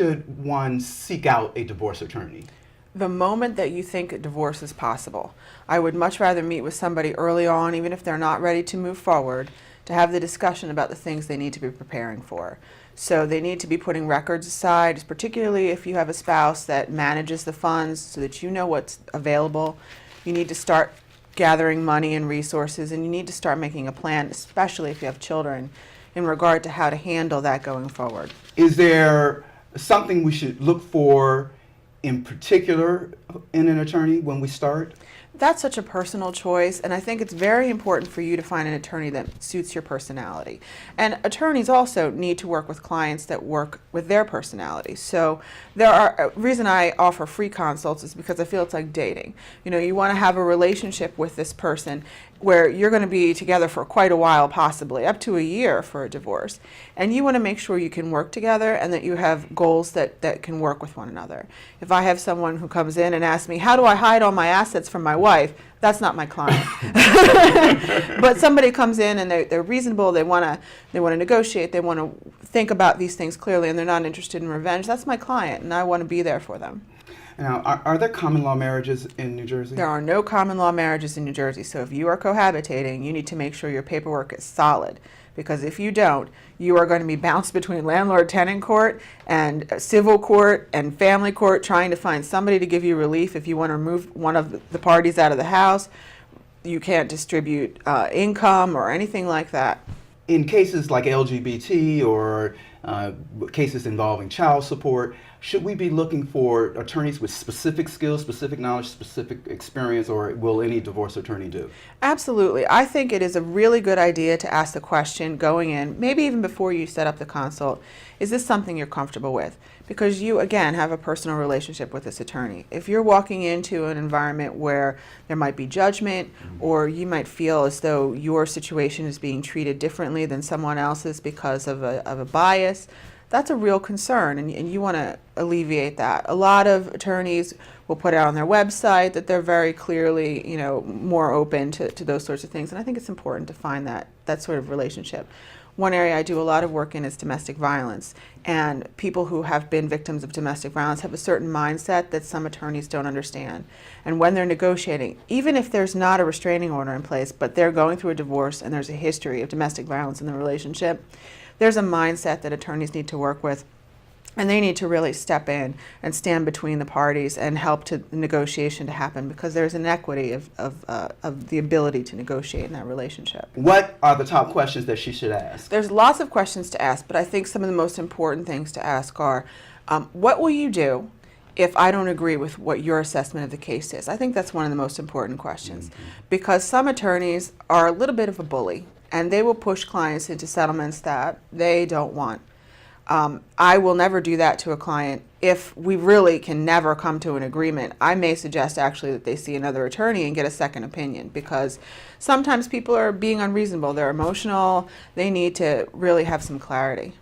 should one seek out a divorce attorney? The moment that you think a divorce is possible. I would much rather meet with somebody early on, even if they're not ready to move forward, to have the discussion about the things they need to be preparing for. So they need to be putting records aside, particularly if you have a spouse that manages the funds so that you know what's available. You need to start gathering money and resources, and you need to start making a plan, especially if you have children, in regard to how to handle that going forward. Is there something we should look for in particular in an attorney when we start? That's such a personal choice, and I think it's very important for you to find an attorney that suits your personality. And attorneys also need to work with clients that work with their personality. So a reason I offer free consults is because I feel it's like dating. You know, you want to have a relationship with this person where you're going to be together for quite a while, possibly up to a year for a divorce. And you want to make sure you can work together and that you have goals that can work with one another. If I have someone who comes in and asks me, how do I hide all my assets from my wife? That's not my client. But somebody comes in and they're reasonable, they want to negotiate, they want to think about these things clearly, and they're not interested in revenge. That's my client, and I want to be there for them. Now, are there common law marriages in New Jersey? There are no common law marriages in New Jersey, so if you are cohabitating, you need to make sure your paperwork is solid, because if you don't, you are going to be bounced between landlord-tenant court and civil court and family court trying to find somebody to give you relief if you want to remove one of the parties out of the house. You can't distribute income or anything like that. In cases like LGBT or cases involving child support, should we be looking for attorneys with specific skills, specific knowledge, specific experience, or will any divorce attorney do? Absolutely. I think it is a really good idea to ask the question going in, maybe even before you set up the consult, is this something you're comfortable with? Because you, again, have a personal relationship with this attorney. If you're walking into an environment where there might be judgment, or you might feel as though your situation is being treated differently than someone else's because of a bias, that's a real concern, and you want to alleviate that. A lot of attorneys will put out on their website that they're very clearly, more open to those sorts of things, and I think it's important to find that sort of relationship. One area I do a lot of work in is domestic violence, and people who have been victims of domestic violence have a certain mindset that some attorneys don't understand. And when they're negotiating, even if there's not a restraining order in place, but they're going through a divorce and there's a history of domestic violence in the relationship, there's a mindset that attorneys need to work with, and they need to really step in and stand between the parties and help the negotiation to happen, because there's inequity of the ability to negotiate in that relationship. What are the top questions that she should ask? There's lots of questions to ask, but I think some of the most important things to ask are, what will you do if I don't agree with what your assessment of the case is? I think that's one of the most important questions, because some attorneys are a little bit of a bully, and they will push clients into settlements that they don't want. I will never do that to a client. If we really can never come to an agreement, I may suggest actually that they see another attorney and get a second opinion, because sometimes people are being unreasonable, they're emotional, they need to really have some clarity.